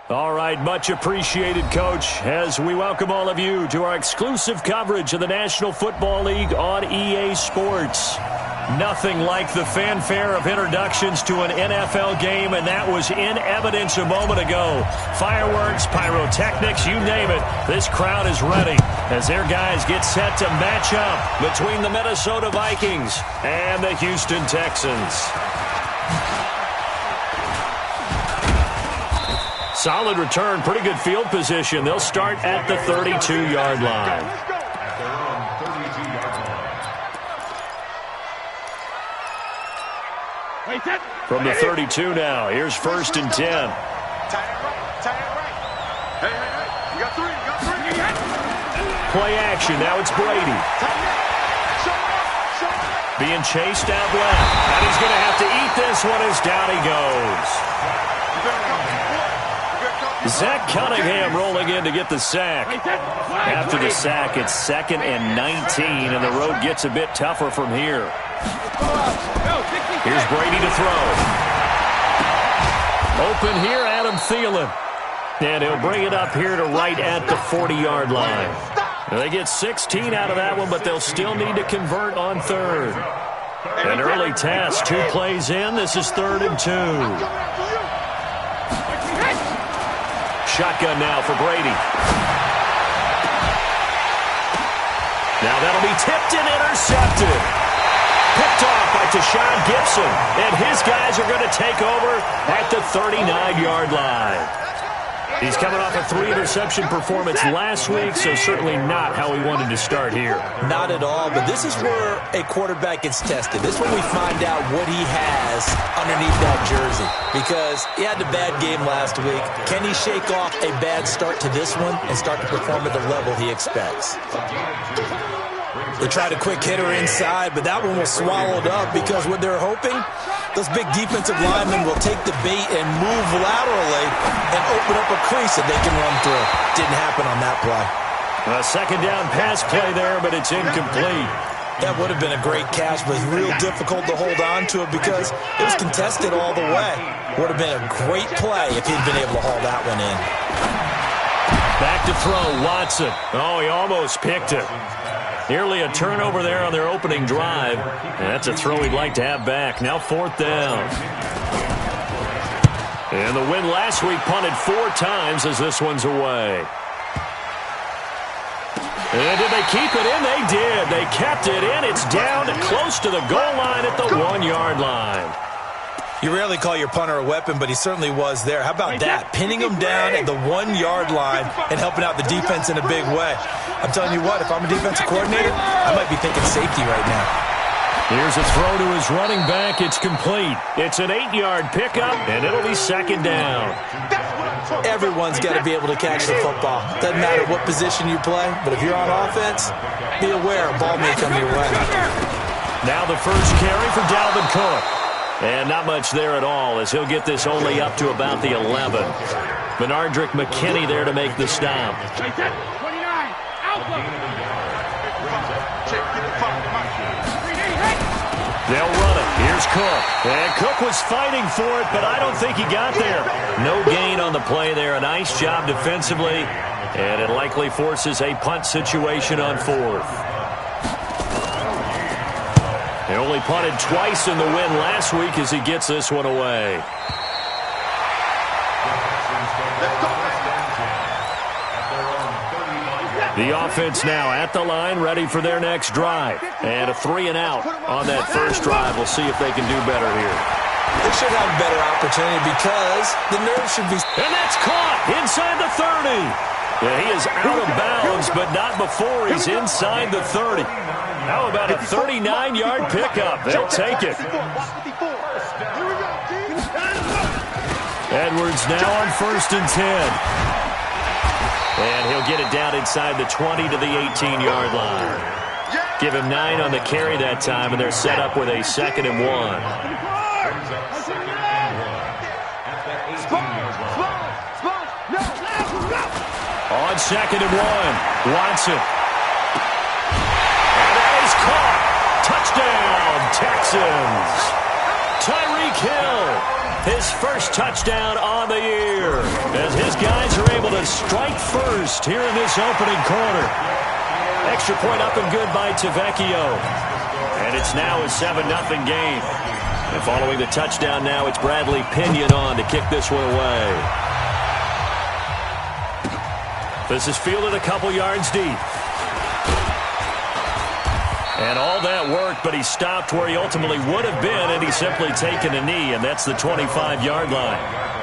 All right, much appreciated, Coach, as we welcome all of you to our exclusive coverage of the National Football League on EA Sports. Nothing like the fanfare of introductions to an NFL game, and that was in evidence a moment ago. Fireworks, pyrotechnics, you name it. This crowd is ready as their guys get set to match up between the Minnesota Vikings and the Houston Texans. Solid return, pretty good field position. They'll start at the 32-yard line. From the 32 now, here's 1st and 10. Play action, now it's Brady. Being chased out left, and he's going to have to eat this one as down he goes. Zach Cunningham rolling in to get the sack. After the sack, it's 2nd and 19, and the road gets a bit tougher from here. Here's Brady to throw. Open here, Adam Thielen. And he'll bring it up here to right at the 40-yard line. Now they get 16 out of that one, but they'll still need to convert on 3rd. An early task, 2 plays in. This is 3rd and 2. Shotgun now for Brady. Now that'll be tipped and intercepted. Picked off by Tashawn Gibson. And his guys are going to take over at the 39-yard line. He's coming off a 3-interception performance last week, so certainly not how he wanted to start here. Not at all, but this is where a quarterback gets tested. This is when we find out what he has underneath that jersey, because he had a bad game last week. Can he shake off a bad start to this one and start to perform at the level he expects? They tried a quick hitter inside, but that one was swallowed up because what they're hoping, those big defensive linemen will take the bait and move laterally and open up a crease that they can run through. Didn't happen on that play. A 2nd down pass play there, but it's incomplete. That would have been a great catch, but it's real difficult to hold on to it because it was contested all the way. Would have been a great play if he'd been able to haul that one in. Back to throw, Watson. Oh, he almost picked it. Nearly a turnover there on their opening drive. And that's a throw he'd like to have back. Now 4th down. And the win last week punted 4 times as this one's away. And did they keep it in? They did. They kept it in. It's down close to the goal line at the 1-yard line. You rarely call your punter a weapon, but he certainly was there. How about that? Pinning him down at the 1-yard line and helping out the defense in a big way. I'm telling you what, if I'm a defensive coordinator, I might be thinking safety right now. Here's a throw to his running back. It's complete. It's an 8-yard pickup, and it'll be 2nd down. Everyone's got to be able to catch the football. Doesn't matter what position you play, but if you're on offense, be aware a ball may come your way. Now the first carry for Dalvin Cook. And not much there at all as he'll get this only up to about the 11. Benardrick McKinney there to make the stop. They'll run it. Here's Cook. And Cook was fighting for it, but I don't think he got there. No gain on the play there. A nice job defensively. And it likely forces a punt situation on 4th. They only punted twice in the win last week as he gets this one away. The offense now at the line, ready for their next drive. And a 3-and-out on that first drive. We'll see if they can do better here. They should have a better opportunity because the nerve should be... And that's caught inside the 30. Yeah, he is out of bounds, but not before he's inside the 30. How about a 39-yard pickup? They'll take it. Edwards now on 1st and 10. And he'll get it down inside the 20 to the 18-yard line. Give him 9 on the carry that time, and they're set up with a 2nd and 1. On 2nd and 1, Watson. And that is caught. Touchdown, Texans. Tyreek Hill. his first touchdown on the year, as his guys are able to strike first here in this opening quarter. Extra point up and good by Tavecchio. And it's now a 7-0 game. And following the touchdown now, it's Bradley Pinion on to kick this one away. This is fielded a couple yards deep. And all that worked, but he stopped where he ultimately would have been, and he's simply taken a knee, and that's the 25-yard line.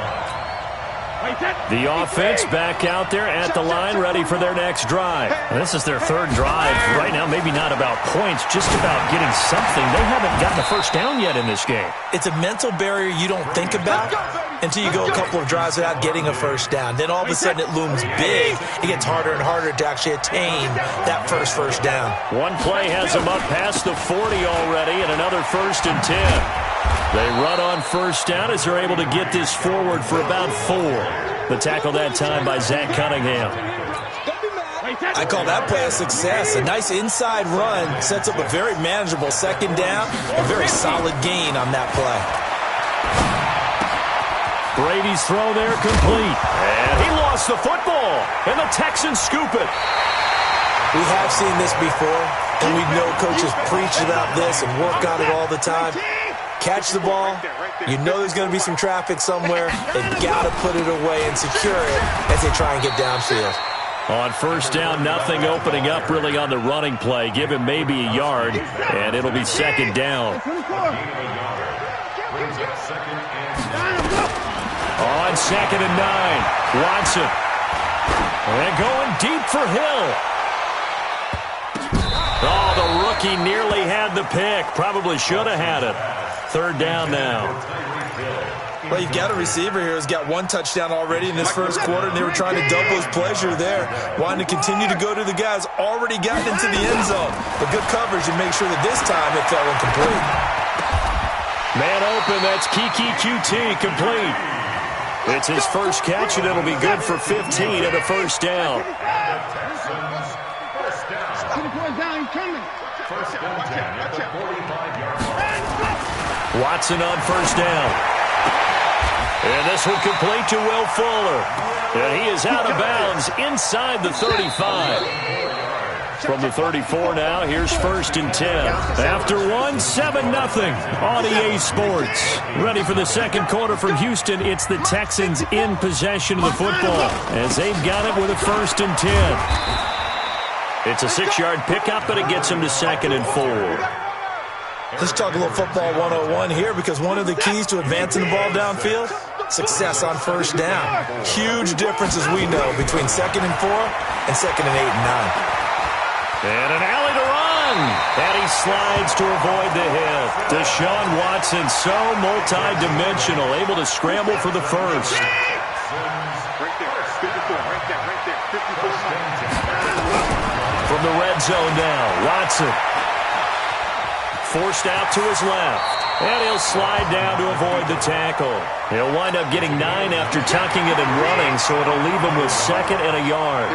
The offense back out there at the line, ready for their next drive. And this is their third drive. Right now, maybe not about points, just about getting something. They haven't gotten a first down yet in this game. It's a mental barrier you don't think about until you go a couple of drives without getting a first down. Then all of a sudden it looms big. It gets harder and harder to actually attain that first down. One play has them up past the 40 already, and another 1st and 10. They run on first down as they're able to get this forward for about 4. The tackle that time by Zach Cunningham. I call that play a success. A nice inside run sets up a very manageable second down. A very solid gain on that play. Brady's throw there complete. And he lost the football. And the Texans scoop it. We have seen this before, and we know coaches preach about this and work on it all the time. Catch the ball. You know there's going to be some traffic somewhere. They've got to put it away and secure it as they try and get downfield. On first down, nothing opening up really on the running play. Give him maybe a yard, and it'll be second down. On 2nd and 9, Watson. And going deep for Hill. Oh, the rookie nearly had the pick. Probably should have had it. Third down now. Well, you've got a receiver here who's got one touchdown already in this first quarter, and they were trying to double his pleasure there, wanting to continue to go to the guys already gotten into the end zone. But good coverage to make sure that this time it fell incomplete. Man open, that's Kiki QT, complete. It's his first catch, and it'll be good for 15 and a first down. Watson on first down. And this one complete to Will Fuller. And he is out of bounds inside the 35. From the 34 now, here's 1st and 10. After one, 7-0 on EA Sports. Ready for the second quarter from Houston. It's the Texans in possession of the football as they've got it with a 1st and 10. It's a 6-yard pickup, but it gets him to 2nd and 4. Let's talk a little football 101 here, because one of the keys to advancing the ball downfield, success on first down. Huge difference, as we know, between 2nd and 4 and 2nd and 8 and 9. And an alley to run. And he slides to avoid the hit. Deshaun Watson, so multi-dimensional, able to scramble for the first. From the red zone now, Watson. Forced out to his left. And he'll slide down to avoid the tackle. He'll wind up getting 9 after tucking it and running, so it'll leave him with 2nd and a yard.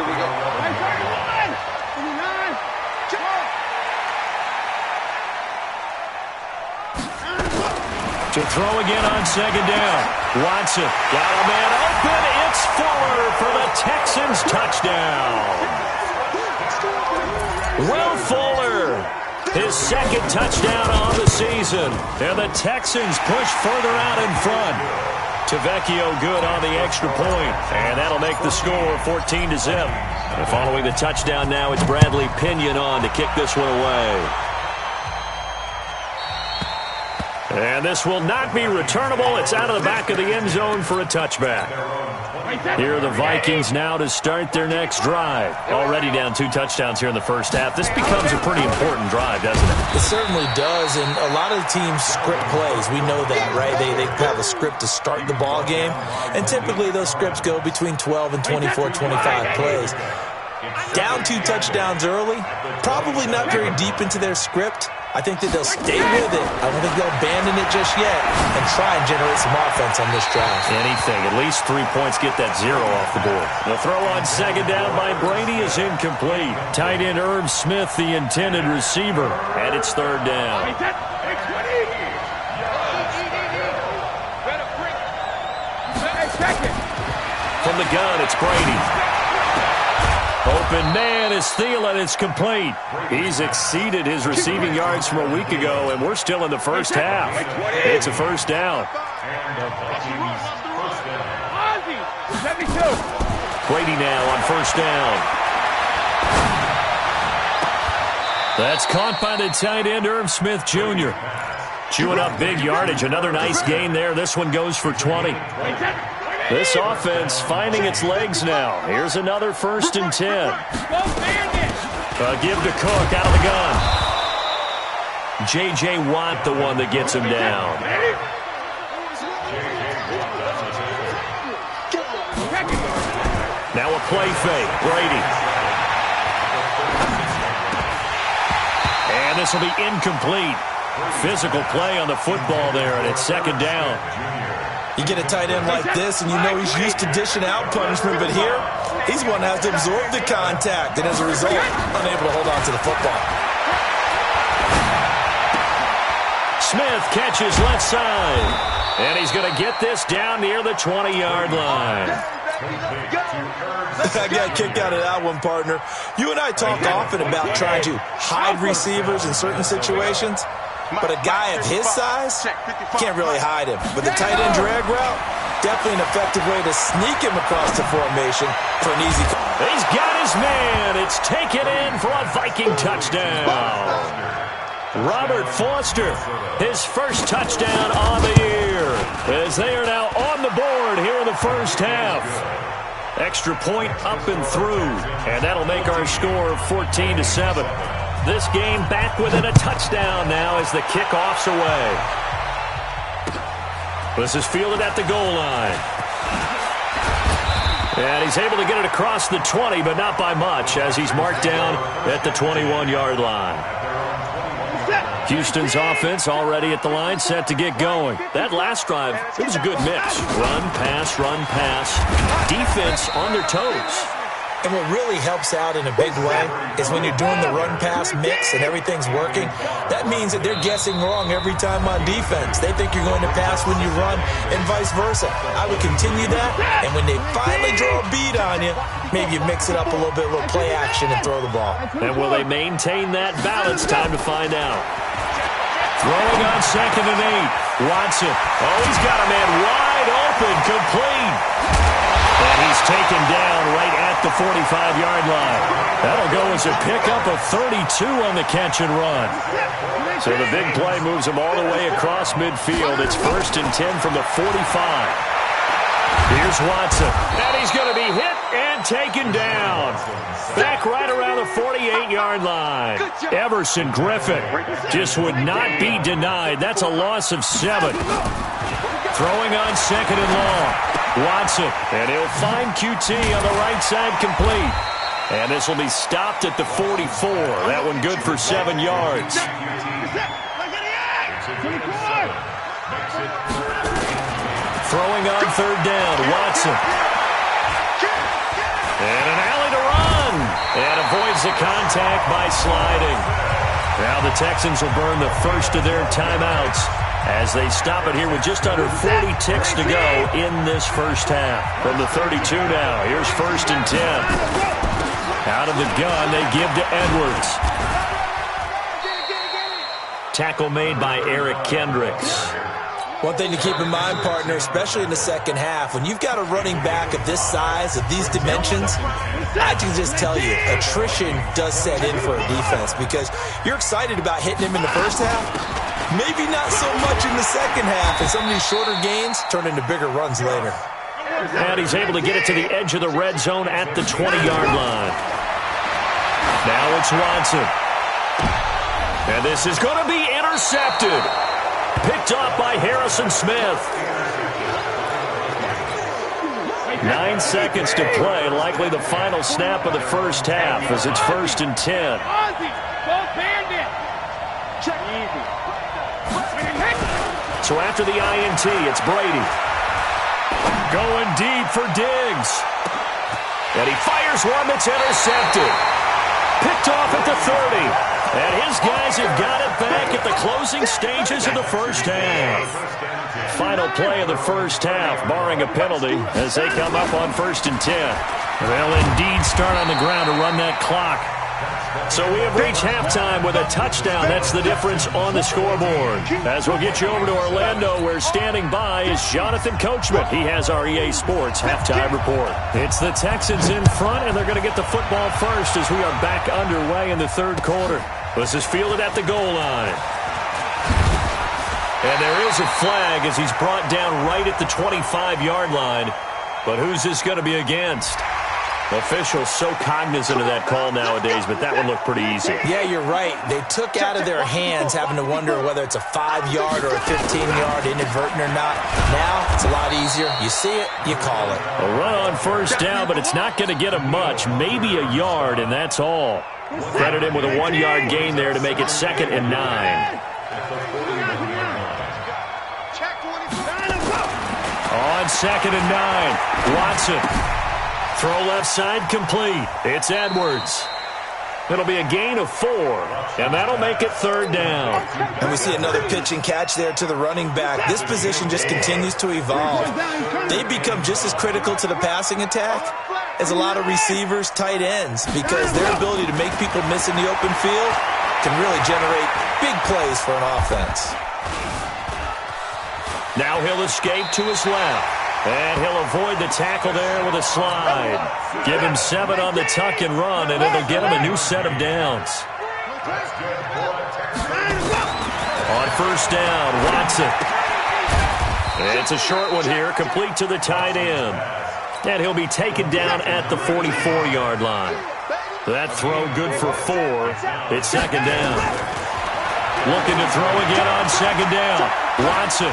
To throw again on 2nd down. Watson got a man open. It's Fuller for the Texans touchdown. Will Fuller, his 2nd touchdown on the season. And the Texans push further out in front. Tavecchio good on the extra point. And that'll make the score 14-0. And following the touchdown now, it's Bradley Pinion on to kick this one away. And this will not be returnable. It's out of the back of the end zone for a touchback. Here are the Vikings now to start their next drive. Already down 2 touchdowns here in the first half. This becomes a pretty important drive, doesn't it? It certainly does, and a lot of the teams script plays. We know that, right? They have a script to start the ball game, and typically those scripts go between 12 and 24, 25 plays. Down 2 touchdowns early, probably not very deep into their script. I think that they'll stay with it. I don't think they'll abandon it just yet and try and generate some offense on this drive. Anything. At least 3 points, get that 0 off the board. The throw on 2nd down by Brady is incomplete. Tight end Irv Smith, the intended receiver, and it's 3rd down. From the gun, it's Brady. Open man is Thielen. It's complete. He's exceeded his receiving yards from a week ago, and we're still in the first half. It's a first down. Brady now on first down. That's caught by the tight end, Irv Smith Jr. Chewing up big yardage. Another nice gain there. This one goes for 20. This offense finding its legs now. Here's another 1st and 10. Give to Cook out of the gun. J.J. Watt, the one that gets him down. Now a play fake. Brady. And this will be incomplete. Physical play on the football there, and it's 2nd down. You get a tight end like this, and you know he's used to dishing out punishment, but here, he's one that has to absorb the contact, and as a result, unable to hold on to the football. Smith catches left side, and he's going to get this down near the 20-yard line. I got a kick out of that one, partner. You and I talk often about trying to hide receivers in certain situations, but a guy of his size can't really hide him. But the tight end drag route, definitely an effective way to sneak him across the formation for an easy. He's got his man. It's taken in for a Viking touchdown. Robert Foster, his first touchdown on the year, as they are now on the board here in the first half. Extra point up and through, and that'll make our score 14-7. This game back within a touchdown now as the kickoff's away. This is fielded at the goal line. And he's able to get it across the 20, but not by much, as he's marked down at the 21-yard line. Houston's offense already at the line, set to get going. That last drive, it was a good mix. Run, pass, defense on their toes. And what really helps out in a big way is when you're doing the run-pass mix and everything's working, that means that they're guessing wrong every time on defense. They think you're going to pass when you run and vice versa. I would continue that, and when they finally draw a beat on you, maybe you mix it up a little bit, a little play action, and throw the ball. And will they maintain that balance? Time to find out. Throwing on 2nd and 8. Watson. Oh, he's got a man wide open, complete. And he's taken down right at the 45-yard line. That'll go as a pickup of 32 on the catch and run. So the big play moves him all the way across midfield. It's 1st and 10 from the 45. Here's Watson. And he's going to be hit and taken down. Back right around the 48-yard line. Everson Griffin just would not be denied. That's a loss of 7. Throwing on 2nd and long. Watson, and he'll find QT on the right side, complete. And this will be stopped at the 44. That one good for 7 yards. Throwing on 3rd down, Watson. And an alley to run. And avoids the contact by sliding. Now the Texans will burn the first of their timeouts as they stop it here with just under 40 ticks to go in this first half. From the 32 now, here's 1st and 10. Out of the gun, they give to Edwards. Tackle made by Eric Kendricks. One thing to keep in mind, partner, especially in the second half, when you've got a running back of this size, of these dimensions, I can just tell you, attrition does set in for a defense because you're excited about hitting him in the first half. Maybe not so much in the second half, and some of these shorter gains turn into bigger runs later. And he's able to get it to the edge of the red zone at the 20-yard line. Now it's Watson. And this is going to be intercepted. Picked off by Harrison Smith. 9 seconds to play, likely the final snap of the first half as it's 1st and 10. So after the INT, it's Brady. Going deep for Diggs. And he fires one that's intercepted. picked off at the 30. And his guys have got it back at the closing stages of the first half. Final play of the first half, barring a penalty, as they come up on 1st and 10. They'll indeed start on the ground to run that clock. So we have reached halftime with a touchdown. That's the difference on the scoreboard. As we'll get you over to Orlando, where standing by is Jonathan Coachman. He has our EA Sports halftime report. It's the Texans in front, and they're going to get the football first as we are back underway in the third quarter. This is fielded at the goal line. And there is a flag as he's brought down right at the 25-yard line. But who's this going to be against? Officials so cognizant of that call nowadays, but that one looked pretty easy. Yeah, you're right. They took out of their hands having to wonder whether it's a 5-yard or a 15-yard, inadvertent or not. Now, it's a lot easier. You see it, you call it. A run on first down, but it's not going to get him much. Maybe a yard, and that's all. Credit him with a 1-yard gain there to make it 2nd and 9. On 2nd and 9, Watson. Throw left side complete. It's Edwards. It'll be a gain of 4, and that'll make it 3rd down. And we see another pitch and catch there to the running back. This position just continues to evolve. They become just as critical to the passing attack as a lot of receivers, tight ends, because their ability to make people miss in the open field can really generate big plays for an offense. Now he'll escape to his left. And he'll avoid the tackle there with a slide. Give him 7 on the tuck and run, and it'll get him a new set of downs. On first down, Watson. It's a short one here, complete to the tight end. And he'll be taken down at the 44-yard line. That throw good for 4. It's 2nd down. Looking to throw again on 2nd down. Watson.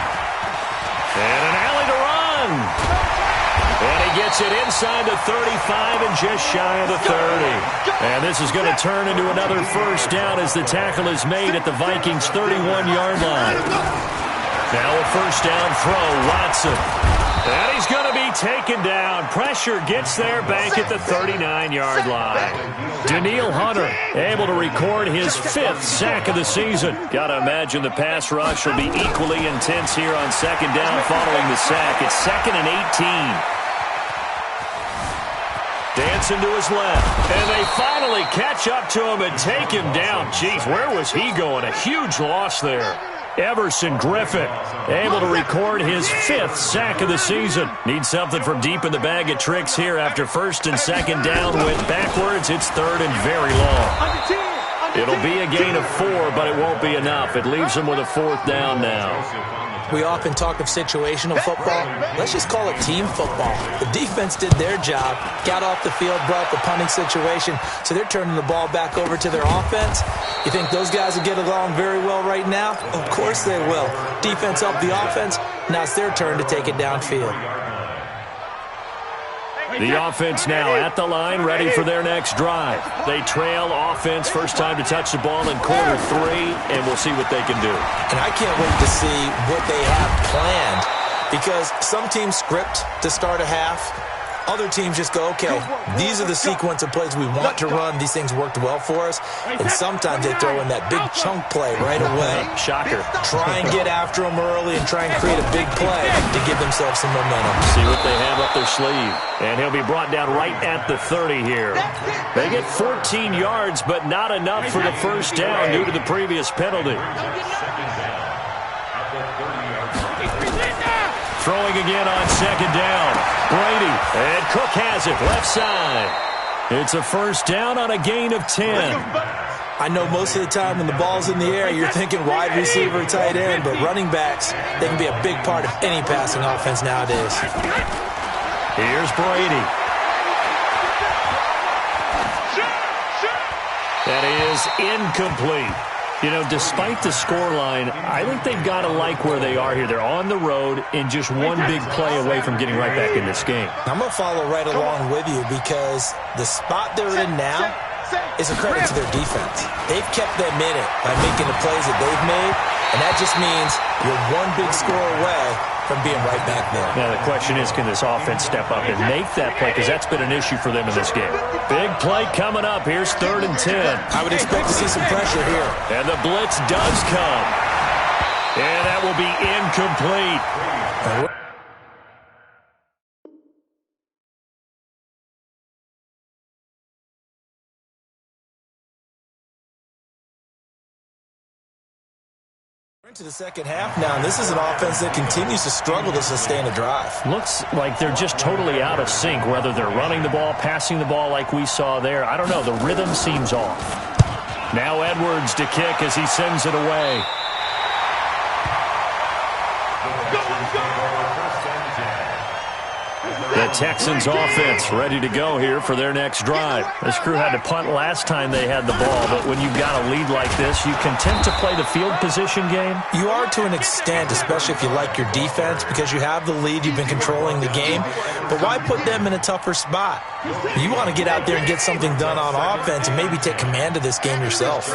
And an alley to run. And he gets it inside the 35 and just shy of the 30. And this is going to turn into another first down as the tackle is made at the Vikings' 31-yard line. Now a first down throw, Watson. And he's going to be taken down. Pressure gets there back at the 39-yard line. Daniil Hunter able to record his 5th sack of the season. Got to imagine the pass rush will be equally intense here on 2nd down following the sack. It's 2nd and 18. Dancing to his left. And they finally catch up to him and take him down. Jeez, where was he going? A huge loss there. Everson Griffin able to record his 5th sack of the season. Needs something from deep in the bag of tricks here after 1st and 2nd down. Went backwards. It's 3rd and very long. It'll be a gain of 4, but it won't be enough. It leaves him with a 4th down now. We often talk of situational football. Let's just call it team football. The defense did their job, got off the field, brought the punting situation, so they're turning the ball back over to their offense. You think those guys will get along very well right now? Of course they will. Defense up the offense. Now it's their turn to take it downfield. The offense now at the line, ready for their next drive. They trail offense, first time to touch the ball in quarter 3, and we'll see what they can do. And I can't wait to see what they have planned, because some teams script to start a half. Other teams just go, okay, these are the sequence of plays we want to run. These things worked well for us. And sometimes they throw in that big chunk play right away. Shocker. Try and get after them early and try and create a big play to give themselves some momentum. See what they have up their sleeve. And he'll be brought down right at the 30 here. They get 14 yards, but not enough for the first down due to the previous penalty. Throwing again on 2nd down. Brady, and Cook has it, left side. It's a first down on a gain of 10. I know most of the time when the ball's in the air, you're thinking wide receiver, tight end, but running backs, they can be a big part of any passing offense nowadays. Here's Brady. That is incomplete. You know, despite the scoreline, I think they've got to like where they are here. They're on the road and just one big play away from getting right back in this game. I'm going to follow right along with you because the spot they're in now is a credit to their defense. They've kept them in it by making the plays that they've made, and That just means you're one big score away from being right back there. Now, the question is, can this offense step up and make that play? Because that's been an issue for them in this game. Big play coming up. Here's 3rd and 10. I would expect to see some pressure here. And the blitz does come. And that will be incomplete. Into the second half now, and this is an offense that continues to struggle to sustain a drive. Looks like they're just totally out of sync, whether they're running the ball, passing the ball like we saw there. I don't know. The rhythm seems off. Now Edwards to kick as he sends it away. The Texans offense ready to go here for their next drive. This crew had to punt last time they had the ball, but when you've got a lead like this, you content to play the field position game? You are to an extent, especially if you like your defense, because you have the lead, you've been controlling the game. But why put them in a tougher spot? You want to get out there and get something done on offense and maybe take command of this game yourself.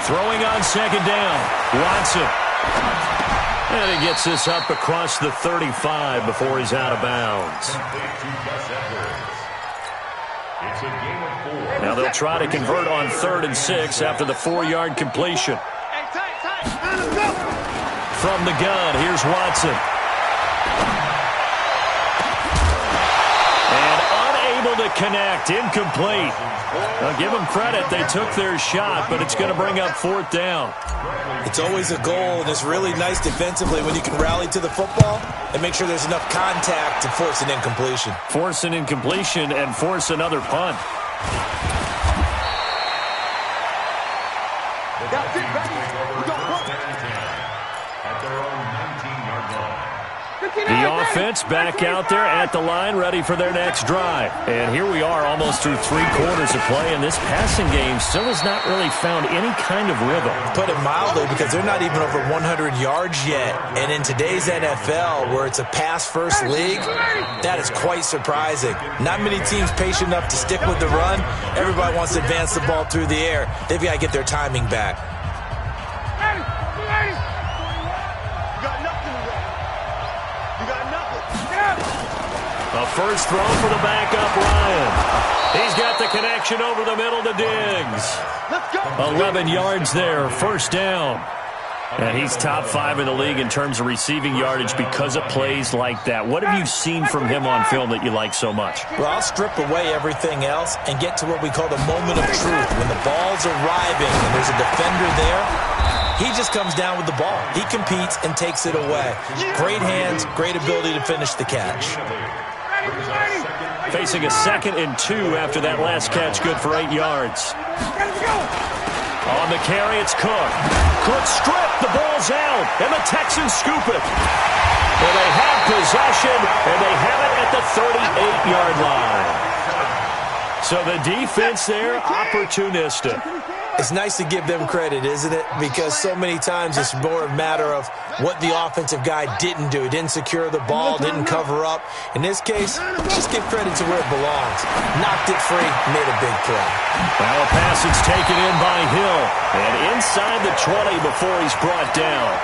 Throwing on 2nd down. Watson. And he gets this up across the 35 before he's out of bounds. Now they'll try to convert on 3rd and 6 after the 4-yard completion. From the gun, here's Watson. And unable to connect, incomplete. Now give them credit, they took their shot, but it's going to bring up 4th down. It's always a goal, and it's really nice defensively when you can rally to the football and make sure there's enough contact to force an incompletion. Force an incompletion and force another punt. The offense back out there at the line, ready for their next drive. And here we are almost through 3 quarters of play, and this passing game still has not really found any kind of rhythm. Put it mildly, because they're not even over 100 yards yet. And in today's NFL, where it's a pass-first league, that is quite surprising. Not many teams patient enough to stick with the run. Everybody wants to advance the ball through the air. They've got to get their timing back. A first throw for the backup, Ryan. He's got the connection over the middle to Diggs. 11 yards there, 1st down. And he's top 5 in the league in terms of receiving yardage because of plays like that. What have you seen from him on film that you like so much? Well, I'll strip away everything else and get to what we call the moment of truth. When the ball's arriving and there's a defender there, he just comes down with the ball. He competes and takes it away. Great hands, great ability to finish the catch. Facing a 2nd and 2 after that last catch, good for 8 yards. On the carry, it's Cook. Cook stripped, the ball's out, and the Texans scoop it. Well, they have possession, and they have it at the 38-yard line. So the defense there, opportunistic. It's nice to give them credit, isn't it? Because so many times it's more a matter of what the offensive guy didn't do. He didn't secure the ball, didn't cover up. In this case, just give credit to where it belongs. Knocked it free, made a big play. Now a pass is taken in by Hill. And inside the 20 before he's brought down.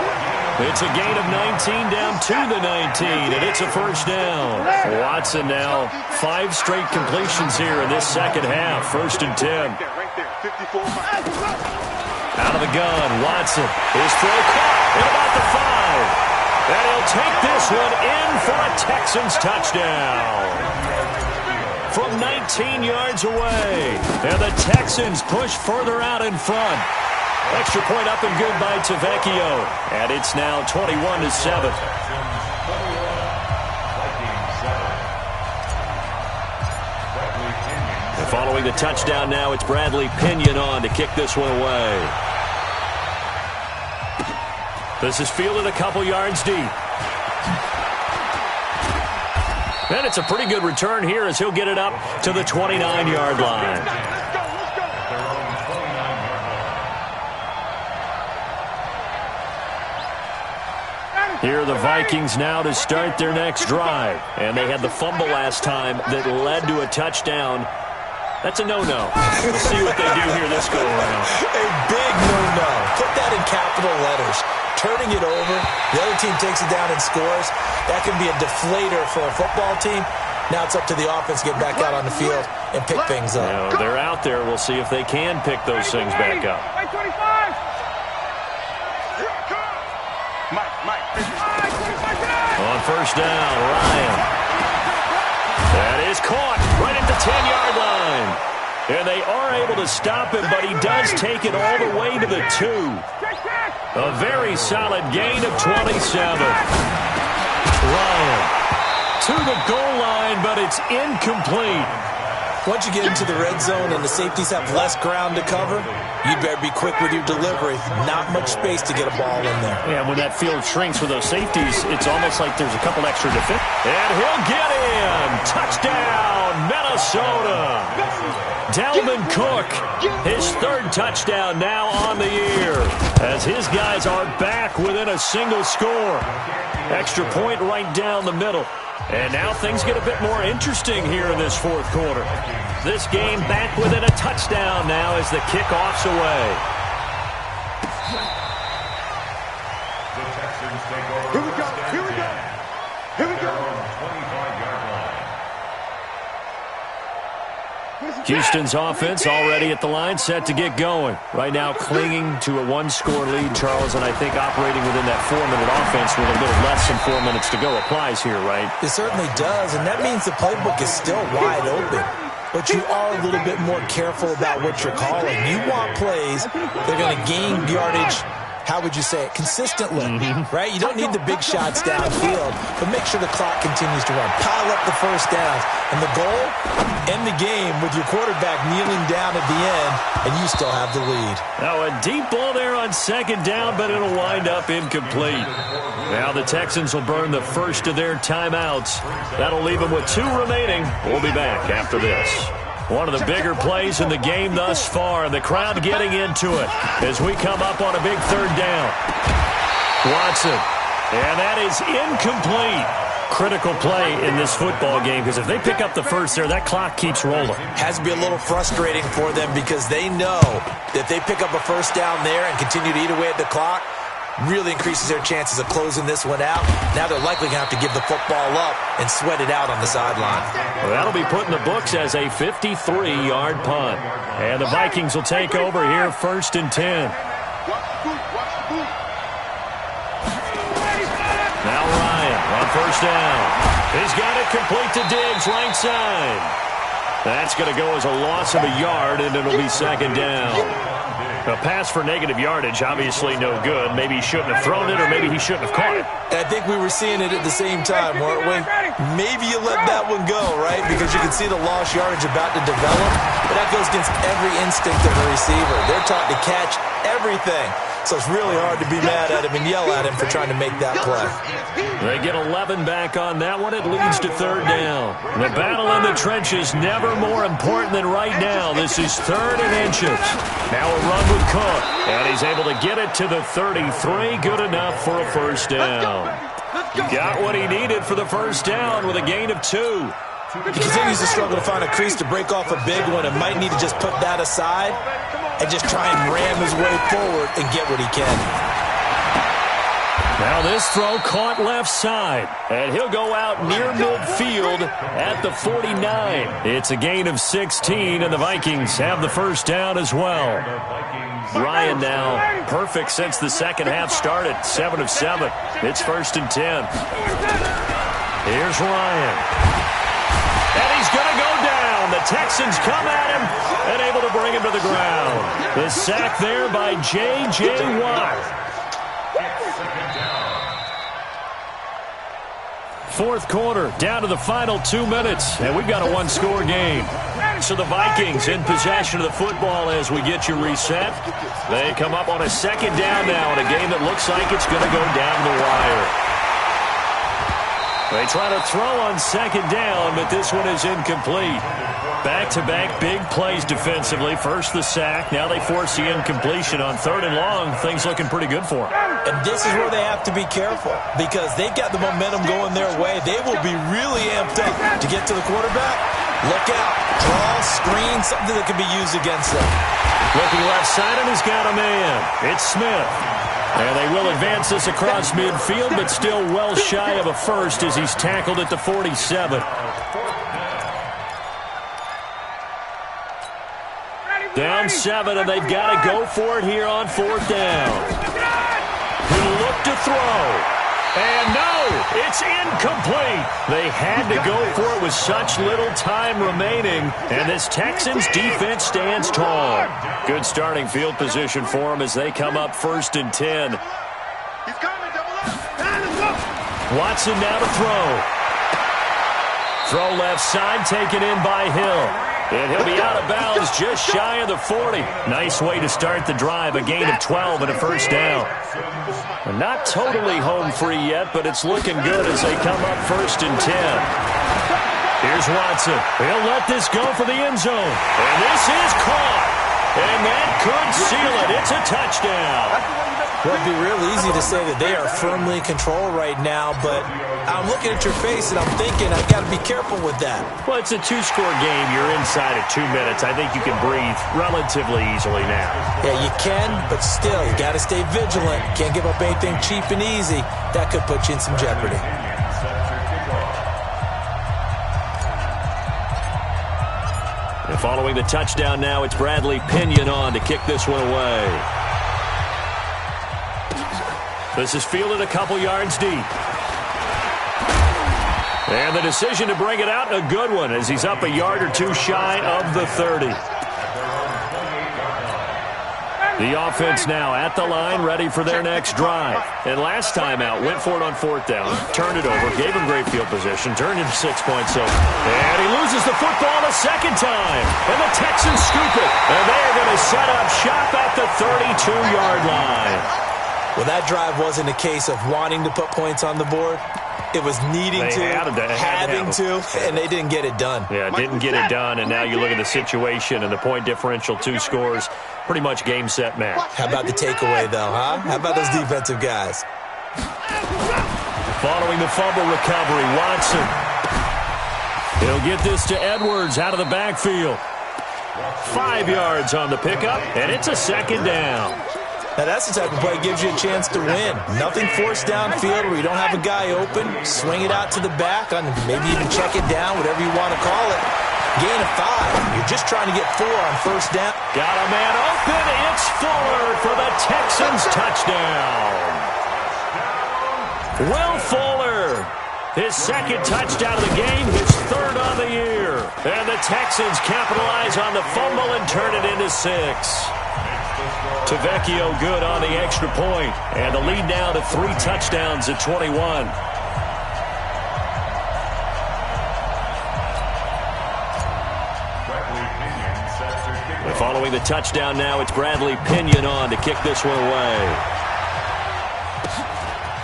It's a gain of 19 down to the 19, and it's a 1st down. Watson now 5 straight completions here in this second half. 1st and 10. Out of the gun, Watson. His throw caught at about the 5. And he'll take this one in for a Texans touchdown. From 19 yards away. And the Texans push further out in front. Extra point up and good by Tavecchio. And it's now 21-7. And following the touchdown now, it's Bradley Pinion on to kick this one away. This is fielded a couple yards deep. And it's a pretty good return here as he'll get it up to the 29-yard line. Here are the Vikings now to start their next drive. And they had the fumble last time that led to a touchdown. That's a no-no. We'll see what they do here this go-around. A big no-no. Put that in cap capital letters. Turning it over, the other team takes it down and scores. That can be a deflator for a football team. Now it's up to the offense to get back out on the field and pick things up. Now, they're out there. We'll see if they can pick those things back up. On first down, Ryan. That is caught right at the 10-yard line. And they are able to stop him, but he does take it all the way to the 2. A very solid gain of 27. Ryan to the goal line, but it's incomplete. Once you get into the red zone and the safeties have less ground to cover, you better be quick with your delivery. Not much space to get a ball in there. Yeah, when that field shrinks with those safeties, it's almost like there's a couple extra defenders. And he'll get in. Touchdown, Minnesota. Dalvin Cook, his 3rd touchdown now on the year, as his guys are back within a single score. Extra point right down the middle. And now things get a bit more interesting here in this 4th quarter. This game back within a touchdown now as the kickoff's away. Here we go. Here we go. Here we go. Houston's offense already at the line, set to get going. Right now clinging to a 1-score lead, Charles, and I think operating within that 4-minute offense with a little less than 4 minutes to go applies here, right? It certainly does, and that means the playbook is still wide open. But you are a little bit more careful about what you're calling. You want plays that are going to gain yardage, how would you say it, consistently, right? You don't need the big shots downfield, but make sure the clock continues to run. Pile up the first downs. And the goal, end the game with your quarterback kneeling down at the end, and you still have the lead. Now a deep ball there on 2nd down, but it'll wind up incomplete. Now the Texans will burn the first of their timeouts. That'll leave them with 2 remaining. We'll be back after this. One of the bigger plays in the game thus far, and the crowd getting into it as we come up on a big 3rd down. Watson, and that is incomplete. Critical play in this football game, because if they pick up the first there, that clock keeps rolling. Has to be a little frustrating for them because they know that they pick up a first down there and continue to eat away at the clock, really increases their chances of closing this one out. Now they're likely going to have to give the football up and sweat it out on the sideline. Well, that'll be put in the books as a 53-yard punt. And the Vikings will take over here 1st and 10. Now Ryan on first down. He's got it complete to Diggs, right side. That's going to go as a loss of a yard, and it'll be 2nd down. A pass for negative yardage, obviously no good. Maybe he shouldn't have thrown it, or maybe he shouldn't have caught it. And I think we were seeing it at the same time, weren't we? Maybe you let that one go, right? Because you can see the lost yardage about to develop. But that goes against every instinct of a receiver. They're taught to catch everything. So it's really hard to be mad at him and yell at him for trying to make that play. They get 11 back on that one. It leads to 3rd down. The battle in the trenches never more important than right now. This is 3rd and inches. Now a run with Cook. And he's able to get it to the 33. Good enough for a first down. Got what he needed for the first down with a gain of 2. He continues to struggle to find a crease to break off a big one and might need to just put that aside and just try and ram his way forward and get what he can. Now this throw caught left side, and he'll go out near midfield at the 49. It's a gain of 16, and the Vikings have the first down as well. Ryan now perfect since the second half started, 7 of 7. It's 1st and 10. Here's Ryan. And he's going to go down. The Texans come at him and able to bring him to the ground. The sack there by J.J. Watt. 4th quarter, down to the final 2 minutes, and we've got a 1-score game. So the Vikings in possession of the football as we get you reset. They come up on a 2nd down now in a game that looks like it's going to go down the wire. They try to throw on 2nd down, but this one is incomplete. Back-to-back big plays defensively. First the sack. Now they force the incompletion on 3rd and long. Things looking pretty good for them. And this is where they have to be careful because they've got the momentum going their way. They will be really amped up to get to the quarterback. Look out. Draw, screen, something that can be used against them. Looking left side, and he's got a man. It's Smith. And they will advance this across midfield, but still well shy of a first as he's tackled at the 47. Down 7, and they've got to go for it here on 4th down. He'll look to throw. And no, it's incomplete. They had to go for it with such little time remaining, and this Texans defense stands tall. Good starting field position for them as they come up 1st and 10. Watson now to throw. Throw left side, taken in by Hill. And he'll be out of bounds just shy of the 40. Nice way to start the drive, a gain of 12 and a 1st down. Not totally home free yet, but it's looking good as they come up 1st and 10. Here's Watson. He'll let this go for the end zone. And this is caught. And that could seal it. It's a touchdown. Well, it'd be real easy to say that they are firmly in control right now, but I'm looking at your face and I'm thinking I got to be careful with that. Well, it's a 2-score game. You're inside of 2 minutes. I think you can breathe relatively easily now. Yeah, you can, but still, you got to stay vigilant. Can't give up anything cheap and easy. That could put you in some jeopardy. And following the touchdown now, it's Bradley Pinion on to kick this one away. This is fielded a couple yards deep. And the decision to bring it out, a good one, as he's up a yard or two shy of the 30. The offense now at the line, ready for their next drive. And last time out, went for it on 4th down, turned it over, gave him great field position, turned into 6 points. And he loses the football a second time. And the Texans scoop it. And they are going to set up shop at the 32-yard line. Well, that drive wasn't a case of wanting to put points on the board. It was needing to, having to, and they didn't get it done. Yeah, didn't get it done, and now you look at the situation and the point differential, 2 scores, pretty much game, set, match. How about the takeaway, though, huh? How about those defensive guys? Following the fumble recovery, Watson. He'll get this to Edwards out of the backfield. 5 yards on the pickup, and it's a 2nd down. Now, that's the type of play that gives you a chance to win. Nothing forced downfield where you don't have a guy open. Swing it out to the back, on maybe even check it down, whatever you want to call it. Gain of 5. You're just trying to get 4 on 1st down. Got a man open. It's Fuller for the Texans touchdown. Will Fuller, his 2nd touchdown of the game, his 3rd on the year. And the Texans capitalize on the fumble and turn it into 6. Tavecchio good on the extra point, and the lead now to 3 touchdowns at 21. And following the touchdown now, it's Bradley Pinion on to kick this one away.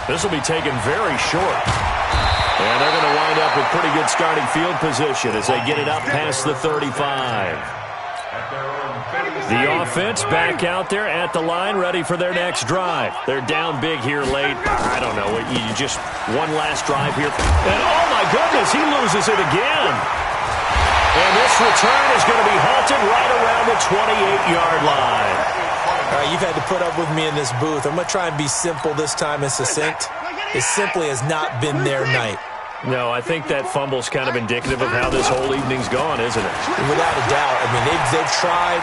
This will be taken very short. And they're going to wind up with pretty good starting field position as they get it up past the 35. The offense back out there at the line, ready for their next drive. They're down big here late. I don't know. You just one last drive here. And, oh, my goodness, he loses it again. And this return is going to be halted right around the 28-yard line. All right, you've had to put up with me in this booth. I'm going to try and be simple this time and succinct. It simply has not been their night. No, I think that fumble's kind of indicative of how this whole evening's gone, isn't it? Without a doubt. I mean, they've tried,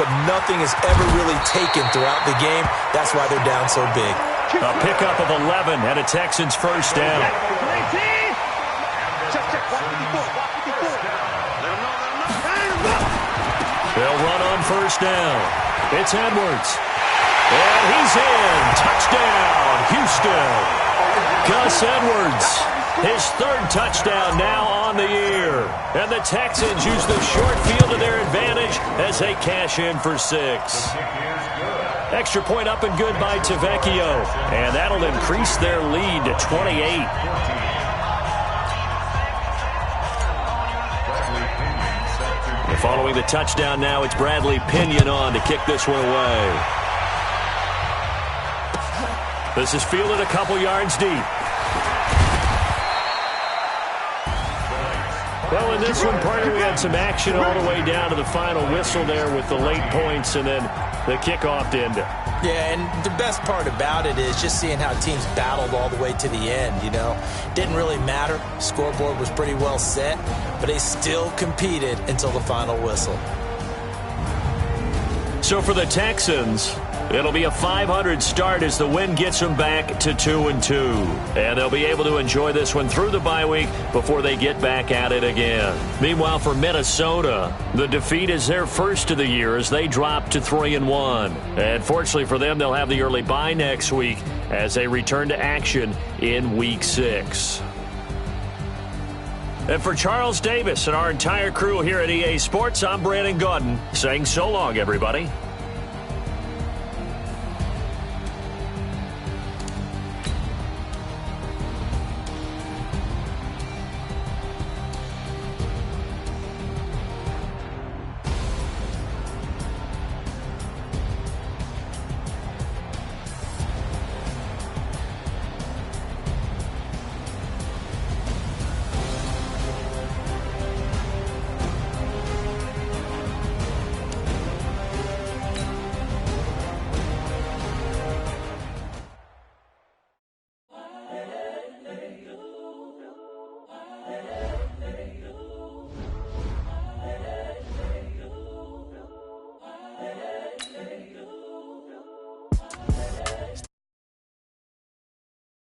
but nothing is ever really taken throughout the game. That's why they're down so big. A pickup of 11 and a Texans 1st down. They'll run on 1st down. It's Edwards. And he's in. Touchdown, Houston. Gus Edwards. His 3rd touchdown now on the year. And the Texans use the short field to their advantage as they cash in for 6. Extra point up and good by Tavecchio. And that'll increase their lead to 28. And following the touchdown now, it's Bradley Pinion on to kick this one away. This is fielded a couple yards deep. Well, in this one, partner, we had some action all the way down to the final whistle there with the late points and then the kickoff to end it. Yeah, and the best part about it is just seeing how teams battled all the way to the end, you know. Didn't really matter. Scoreboard was pretty well set, but they still competed until the final whistle. So for the Texans, it'll be a 500 start as the win gets them back to 2-2. And they'll be able to enjoy this one through the bye week before they get back at it again. Meanwhile, for Minnesota, the defeat is their first of the year as they drop to 3-1. And fortunately for them, they'll have the early bye next week as they return to action in Week 6. And for Charles Davis and our entire crew here at EA Sports, I'm Brandon Gaudin saying so long, everybody.